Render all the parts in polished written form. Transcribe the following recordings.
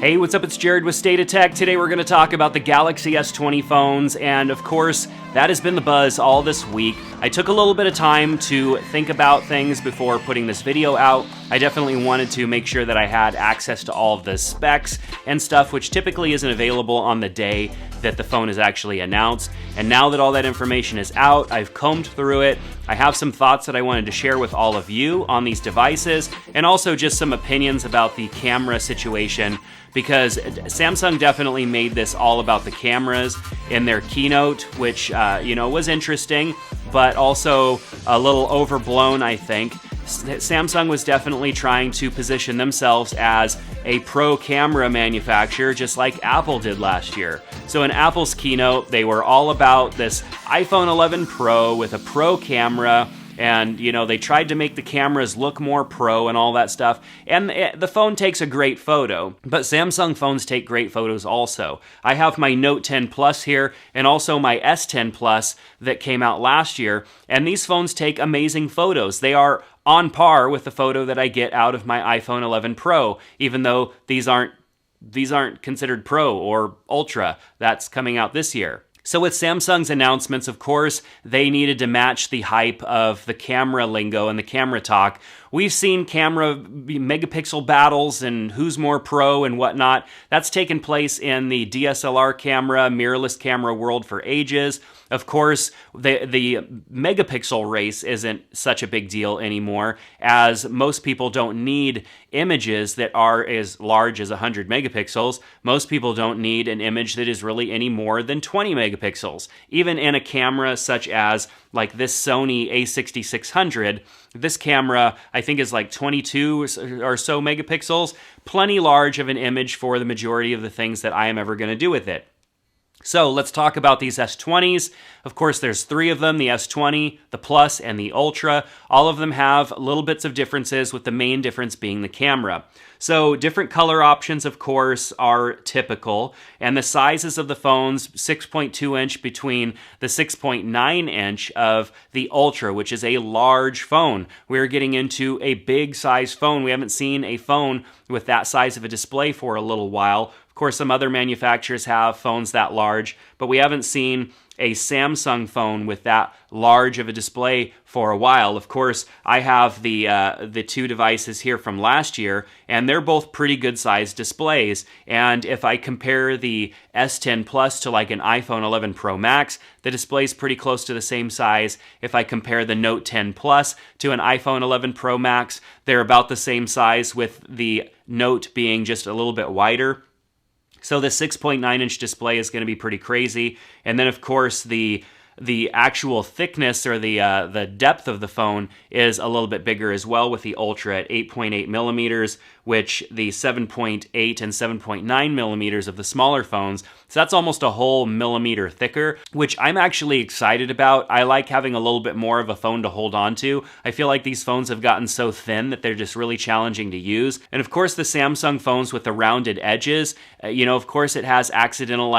Hey, what's up? It's Jared with State of Tech. Today we're going to talk about the Galaxy S20 phones, and of course, that has been the buzz all this week. I took a little bit of time to think about things before putting this video out. I definitely wanted to make sure that I had access to all of the specs and stuff, which typically isn't available on the day that the phone is actually announced. And now that all that information is out, I've combed through it. I have some thoughts that I wanted to share with all of you on these devices, and also just some opinions about the camera situation, because Samsung definitely made this all about the cameras in their keynote, which was interesting, but also a little overblown, I think. Samsung was definitely trying to position themselves as a pro camera manufacturer, just like Apple did last year. So in Apple's keynote, they were all about this iPhone 11 Pro with a pro camera, and they tried to make the cameras look more pro and all that stuff. And the phone takes a great photo, but Samsung phones take great photos also. I have my Note 10 Plus here, and also my S10 Plus that came out last year, and these phones take amazing photos. They are on par with the photo that I get out of my iPhone 11 Pro, even though these aren't considered Pro or Ultra. That's coming out this year. So with Samsung's announcements, of course, they needed to match the hype of the camera lingo and the camera talk. We've seen camera megapixel battles and who's more pro and whatnot. That's taken place in the DSLR camera, mirrorless camera world for ages. Of course, the megapixel race isn't such a big deal anymore, as most people don't need images that are as large as 100 megapixels. Most people don't need an image that is really any more than 20 megapixels. Even in a camera such as like this Sony a6600, this camera I think is like 22 or so megapixels, plenty large of an image for the majority of the things that I am ever going to do with it. So let's talk about these S20s. Of course, there's three of them, the S20, the Plus, and the Ultra. All of them have little bits of differences, with the main difference being the camera. So different color options, of course, are typical, and the sizes of the phones, 6.2 inch between the 6.9 inch of the Ultra, which is a large phone. We're getting into a big size phone. We haven't seen a phone with that size of a display for a little while. Of course, some other manufacturers have phones that large, but we haven't seen a Samsung phone with that large of a display for a while. Of course, I have the two devices here from last year, and they're both pretty good sized displays. And if I compare the S10 Plus to like an iPhone 11 Pro Max, the display's pretty close to the same size. If I compare the Note 10 Plus to an iPhone 11 Pro Max, they're about the same size, with the Note being just a little bit wider. So the 6.9 inch display is going to be pretty crazy. And then, of course, the actual thickness or the depth of the phone is a little bit bigger as well, with the Ultra at 8.8 millimeters, which the 7.8 and 7.9 millimeters of the smaller phones. So that's almost a whole millimeter thicker, which I'm actually excited about. I like having a little bit more of a phone to hold on to. I feel like these phones have gotten so thin that they're just really challenging to use. And of course, the Samsung phones with the rounded edges, of course it has accidental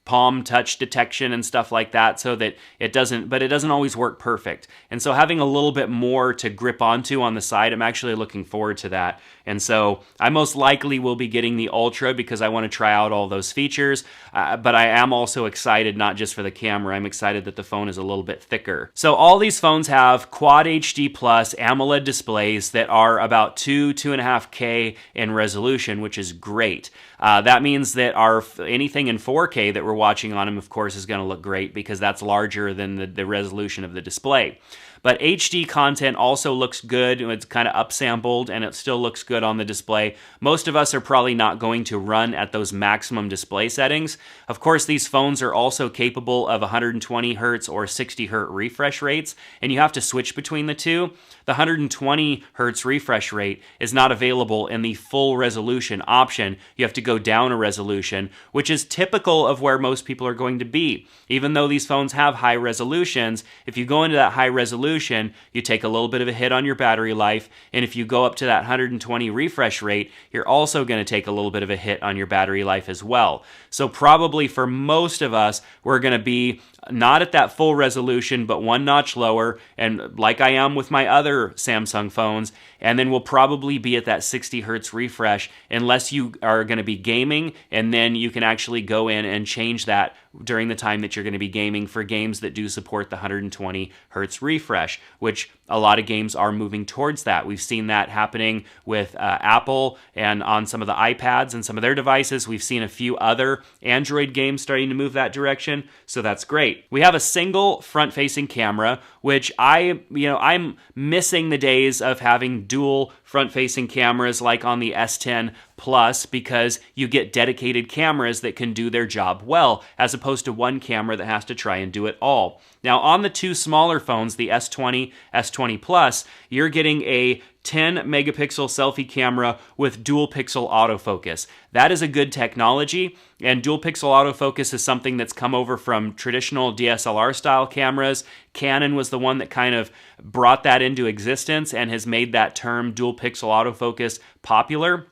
palm touch detection and stuff like that, so that it doesn't always work perfect. And so having a little bit more to grip onto on the side, I'm actually looking forward to that. And so I most likely will be getting the Ultra because I want to try out all those features, but I am also excited not just for the camera. I'm excited that the phone is a little bit thicker. So all these phones have Quad HD Plus AMOLED displays that are about 2.5K in resolution, which is great. That means that anything in 4K that we're watching on them, of course, is going to look great because that's larger than the resolution of the display. But HD content also looks good. It's kind of upsampled, and it still looks good on the display. Most of us are probably not going to run at those maximum display settings. Of course, these phones are also capable of 120 Hz or 60 Hz refresh rates, and you have to switch between the two. The 120 Hz refresh rate is not available in the full resolution option. You have to go down a resolution, which is typical of where most people are going to be. Even though these phones have high resolutions, if you go into that high resolution, resolution, you take a little bit of a hit on your battery life, and if you go up to that 120 refresh rate, you're also going to take a little bit of a hit on your battery life as well. So probably for most of us, we're going to be not at that full resolution, but one notch lower, and like I am with my other Samsung phones, and then we'll probably be at that 60 hertz refresh unless you are going to be gaming, and then you can actually go in and change that during the time that you're going to be gaming for games that do support the 120 hertz refresh, which a lot of games are moving towards that. We've seen that happening with Apple and on some of the iPads and some of their devices. We've seen a few other Android games starting to move that direction, so that's great. We have a single front-facing camera, which I'm missing the days of having dual front-facing cameras like on the S10 Plus, because you get dedicated cameras that can do their job well, as opposed to one camera that has to try and do it all. Now, on the two smaller phones, the S20, S20 Plus, you're getting a 10 megapixel selfie camera with dual pixel autofocus. That is a good technology, and dual pixel autofocus is something that's come over from traditional DSLR style cameras. Canon was the one that kind of brought that into existence and has made that term dual pixel autofocus popular.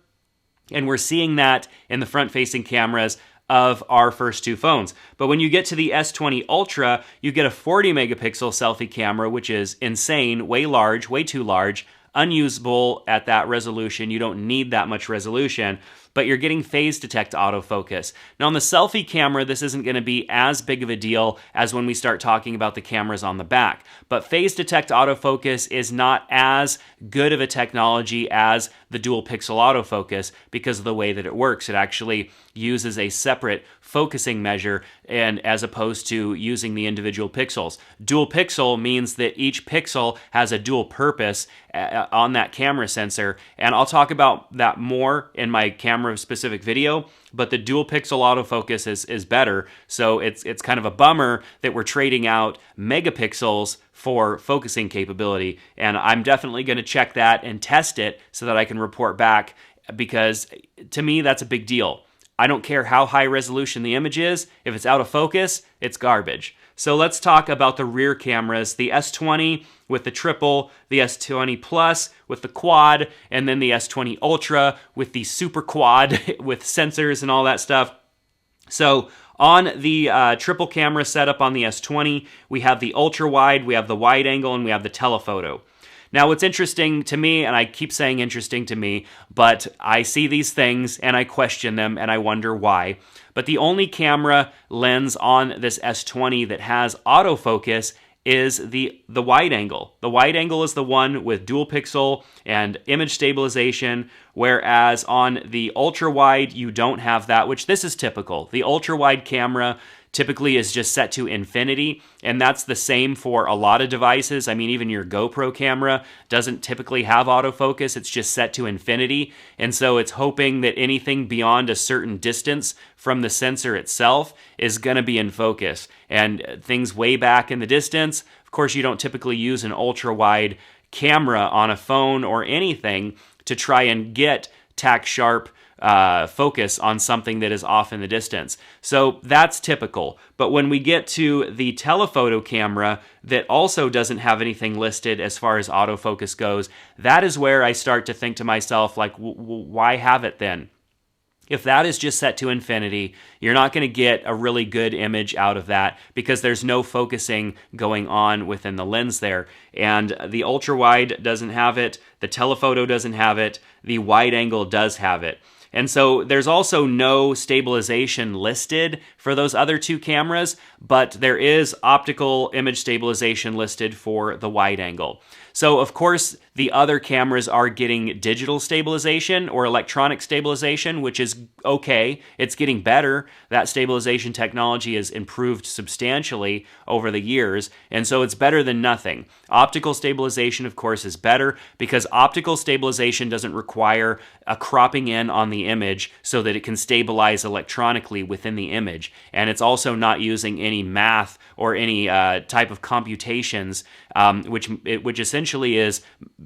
And we're seeing that in the front-facing cameras of our first two phones. But when you get to the S20 Ultra, you get a 40 megapixel selfie camera, which is insane, way large, way too large, unusable at that resolution. You don't need that much resolution, but you're getting phase detect autofocus. Now on the selfie camera, this isn't going to be as big of a deal as when we start talking about the cameras on the back. But phase detect autofocus is not as good of a technology as the dual pixel autofocus because of the way that it works. It actually uses a separate focusing measure, and as opposed to using the individual pixels. Dual pixel means that each pixel has a dual purpose on that camera sensor, and I'll talk about that more in my camera specific video, but the dual pixel autofocus is better, so it's kind of a bummer that we're trading out megapixels for focusing capability, and I'm definitely going to check that and test it so that I can report back, because to me that's a big deal. I don't care how high resolution the image is. If it's out of focus, it's garbage. So let's talk about the rear cameras. The S20 with the triple, the S20 Plus with the quad, and then the S20 Ultra with the super quad with sensors and all that stuff. So on the triple camera setup on the S20, we have the ultra wide, we have the wide angle, and we have the telephoto. Now, what's interesting to me, and I keep saying interesting to me, but I see these things and I question them and I wonder why. But the only camera lens on this S20 that has autofocus is the wide angle. The wide angle is the one with dual pixel and image stabilization, whereas on the ultra wide, you don't have that, which this is typical. The ultra wide camera typically is just set to infinity, and that's the same for a lot of devices. I mean, even your GoPro camera doesn't typically have autofocus. It's just set to infinity, and so it's hoping that anything beyond a certain distance from the sensor itself is going to be in focus. And things way back in the distance, of course, you don't typically use an ultra-wide camera on a phone or anything to try and get tack sharp focus on something that is off in the distance. So that's typical. But when we get to the telephoto camera that also doesn't have anything listed as far as autofocus goes, that is where I start to think to myself, like, why have it then? If that is just set to infinity, you're not going to get a really good image out of that because there's no focusing going on within the lens there. And the ultra wide doesn't have it, the telephoto doesn't have it, the wide angle does have it. And so there's also no stabilization listed for those other two cameras, but there is optical image stabilization listed for the wide angle. So of course, the other cameras are getting digital stabilization or electronic stabilization, which is okay. It's getting better. That stabilization technology has improved substantially over the years, and so it's better than nothing. Optical stabilization, of course, is better because optical stabilization doesn't require a cropping in on the image so that it can stabilize electronically within the image. And it's also not using any math or any type of computations, which essentially is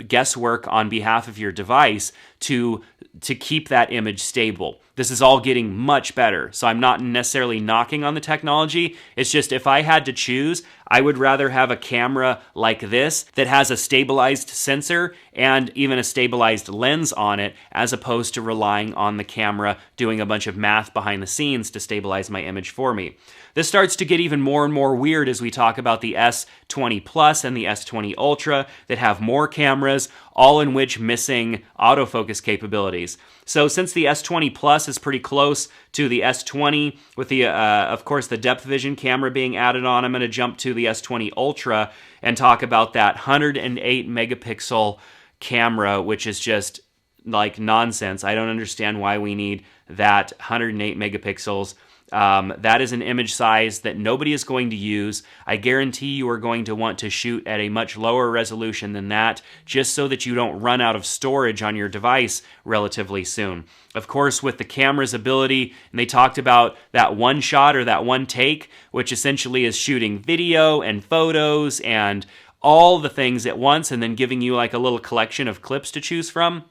guesswork on behalf of your device to keep that image stable. This is all getting much better, so I'm not necessarily knocking on the technology. It's just if I had to choose, I would rather have a camera like this that has a stabilized sensor and even a stabilized lens on it, as opposed to relying on the camera doing a bunch of math behind the scenes to stabilize my image for me. This starts to get even more and more weird as we talk about the S20 Plus and the S20 Ultra that have more cameras, all in which missing autofocus capabilities. So since the S20 Plus is pretty close to the S20 with the, of course, the depth vision camera being added on, I'm going to jump to the S20 Ultra and talk about that 108 megapixel camera, which is just like nonsense. I don't understand why we need that 108 megapixels. That is an image size that nobody is going to use. I guarantee you are going to want to shoot at a much lower resolution than that, just so that you don't run out of storage on your device relatively soon. Of course, with the camera's ability, and they talked about that one shot or that one take, which essentially is shooting video and photos and all the things at once, and then giving you like a little collection of clips to choose from.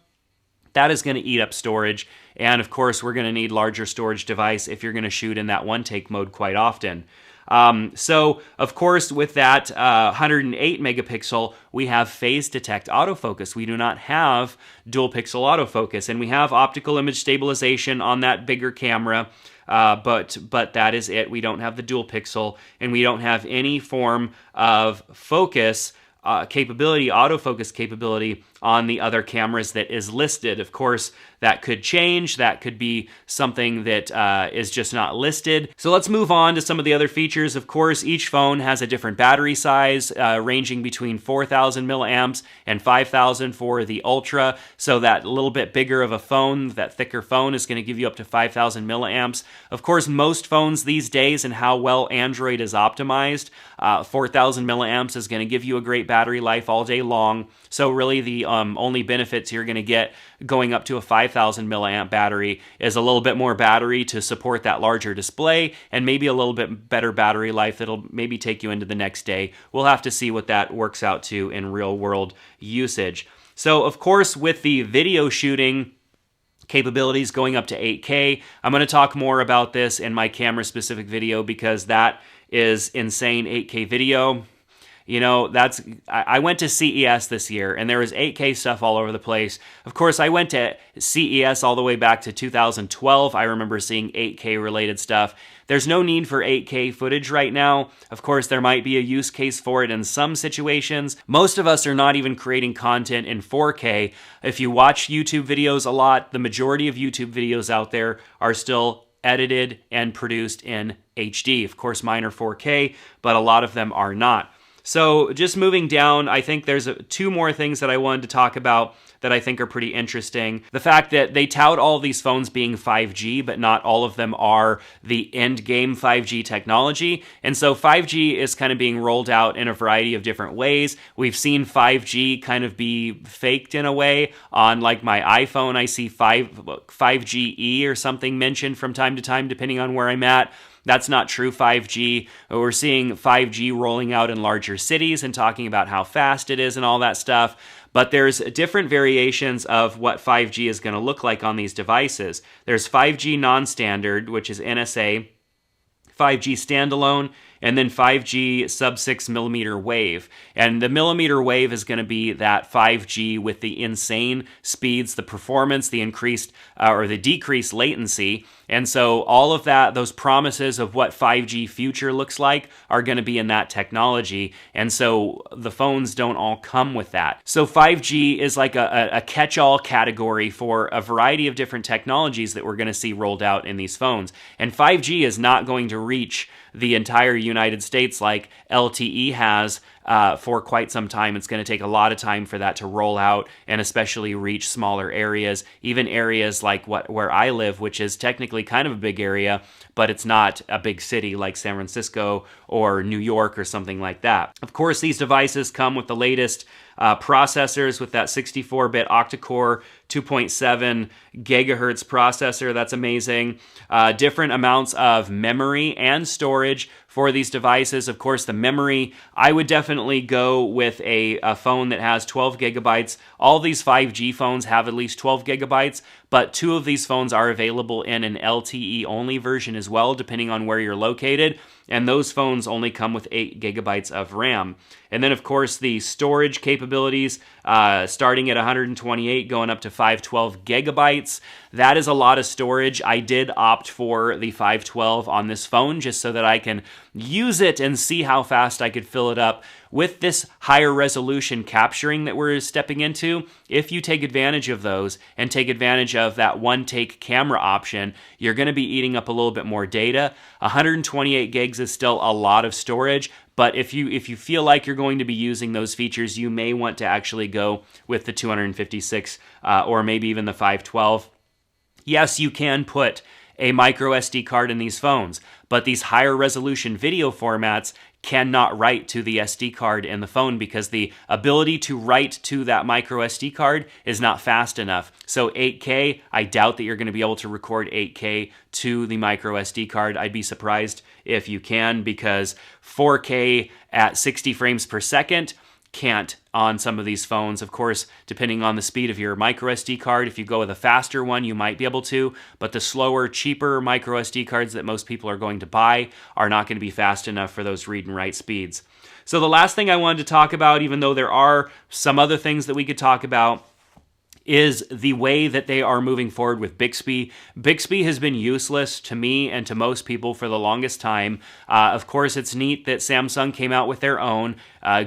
That is going to eat up storage, and of course we're going to need larger storage device if you're going to shoot in that one-take mode quite often. So, of course, with that 108 megapixel, we have phase detect autofocus. We do not have dual pixel autofocus, and we have optical image stabilization on that bigger camera, but that is it. We don't have the dual pixel, and we don't have any form of focus capability, autofocus capability on the other cameras that is listed. Of course, that could change. That could be something that is just not listed. So let's move on to some of the other features. Of course, each phone has a different battery size, ranging between 4,000 milliamps and 5,000 for the Ultra. So that little bit bigger of a phone, that thicker phone, is going to give you up to 5,000 milliamps. Of course, most phones these days and how well Android is optimized, 4,000 milliamps is going to give you a great battery life all day long. So really the only benefits you're going to get going up to a 5,000 milliamp battery is a little bit more battery to support that larger display, and maybe a little bit better battery life that'll maybe take you into the next day. We'll have to see what that works out to in real world usage. So of course, with the video shooting capabilities going up to 8K, I'm going to talk more about this in my camera specific video, because that is insane. 8K video. You know, I went to CES this year, and there was 8K stuff all over the place. Of course, I went to CES all the way back to 2012. I remember seeing 8K related stuff. There's no need for 8K footage right now. Of course, there might be a use case for it in some situations. Most of us are not even creating content in 4K. If you watch YouTube videos a lot, the majority of YouTube videos out there are still edited and produced in HD. Of course, mine are 4K, but a lot of them are not. So just moving down, I think there's two more things that I wanted to talk about that I think are pretty interesting. The fact that they tout all these phones being 5G, but not all of them are the end game 5G technology. And so 5G is kind of being rolled out in a variety of different ways. We've seen 5G kind of be faked in a way. On like my iPhone, I see 5GE or something mentioned from time to time, depending on where I'm at. That's not true 5G. We're seeing 5G rolling out in larger cities and talking about how fast it is and all that stuff. But there's different variations of what 5G is going to look like on these devices. There's 5G non-standard, which is NSA, 5G standalone, and then 5G sub-6 millimeter wave. And the millimeter wave is going to be that 5G with the insane speeds, the performance, the increased or the decreased latency. And so all of that, those promises of what 5G future looks like are going to be in that technology. And so the phones don't all come with that. So 5G is like a catch-all category for a variety of different technologies that we're going to see rolled out in these phones. And 5G is not going to reach the entire United States like LTE has for quite some time. It's going to take a lot of time for that to roll out and especially reach smaller areas, even areas like where I live, which is technically kind of a big area, but it's not a big city like San Francisco or New York or something like that. Of course, these devices come with the latest processors with that 64-bit octa-core 2.7 gigahertz processor. That's amazing. Different amounts of memory and storage for these devices. Of course, the memory, I would definitely definitely go with a phone that has 12 gigabytes. All these 5G phones have at least 12 gigabytes, but 2 of these phones are available in an LTE only version as well, depending on where you're located. And those phones only come with 8 gigabytes of RAM. And then, of course, the storage capabilities, starting at 128, going up to 512 gigabytes. That is a lot of storage. I did opt for the 512 on this phone just so that I can use it and see how fast I could fill it up. With this higher resolution capturing that we're stepping into, if you take advantage of those and take advantage of that one-take camera option, you're going to be eating up a little bit more data. 128 gigs is still a lot of storage, but if you feel like you're going to be using those features, you may want to actually go with the 256 or maybe even the 512. Yes, you can put a micro SD card in these phones, but these higher resolution video formats cannot write to the SD card in the phone because the ability to write to that micro SD card is not fast enough. So 8K, I doubt that you're going to be able to record 8K to the micro SD card. I'd be surprised if you can, because 4K at 60 frames per second can't on some of these phones. Of course, depending on the speed of your micro SD card, if you go with a faster one, you might be able to, but the slower, cheaper micro SD cards that most people are going to buy are not going to be fast enough for those read and write speeds. So the last thing I wanted to talk about, even though there are some other things that we could talk about, is the way that they are moving forward with Bixby. Bixby has been useless to me and to most people for the longest time. Of course, it's neat that Samsung came out with their own.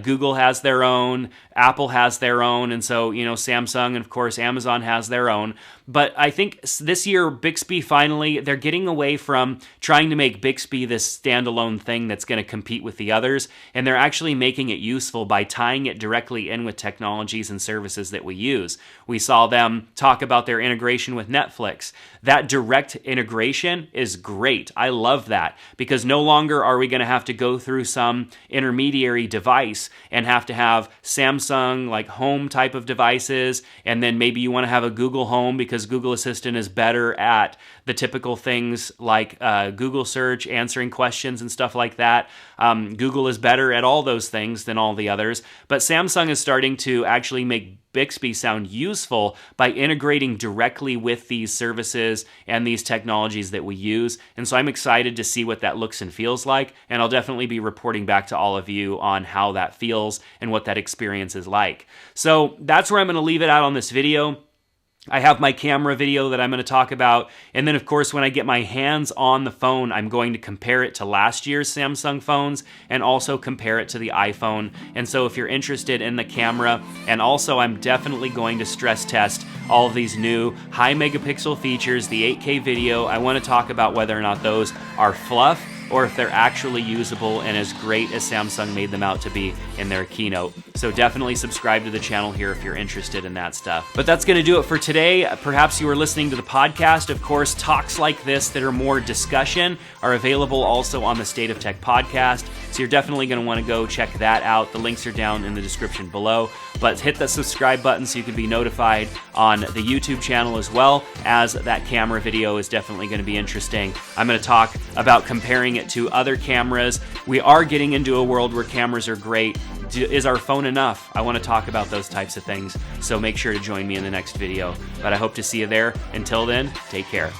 Google has their own. Apple has their own. And so, Samsung and, of course, Amazon has their own. But I think this year, Bixby finally, they're getting away from trying to make Bixby this standalone thing that's going to compete with the others. And they're actually making it useful by tying it directly in with technologies and services that we use. We saw them talk about their integration with Netflix. That direct integration is great. I love that, because no longer are we going to have to go through some intermediary device and have to have Samsung like home type of devices, and then maybe you want to have a Google Home because Google Assistant is better at the typical things like Google search, answering questions and stuff like that. Google is better at all those things than all the others, but Samsung is starting to actually make Bixby sound useful by integrating directly with these services and these technologies that we use. And so I'm excited to see what that looks and feels like, and I'll definitely be reporting back to all of you on how that feels and what that experience is like. So that's where I'm going to leave it out on this video. I have my camera video that I'm going to talk about, and then of course when I get my hands on the phone, I'm going to compare it to last year's Samsung phones and also compare it to the iPhone. And so if you're interested in the camera, and also I'm definitely going to stress test all of these new high megapixel features, the 8K video. I want to talk about whether or not those are fluff or if they're actually usable and as great as Samsung made them out to be in their keynote. So definitely subscribe to the channel here if you're interested in that stuff. But that's going to do it for today. Perhaps you were listening to the podcast. Of course, talks like this that are more discussion are available also on the State of Tech podcast. So you're definitely going to want to go check that out. The links are down in the description below. But hit the subscribe button so you can be notified on the YouTube channel, as well as that camera video is definitely going to be interesting. I'm going to talk about comparing it to other cameras. We are getting into a world where cameras are great. Is our phone enough? I want to talk about those types of things. So make sure to join me in the next video. But I hope to see you there. Until then, take care.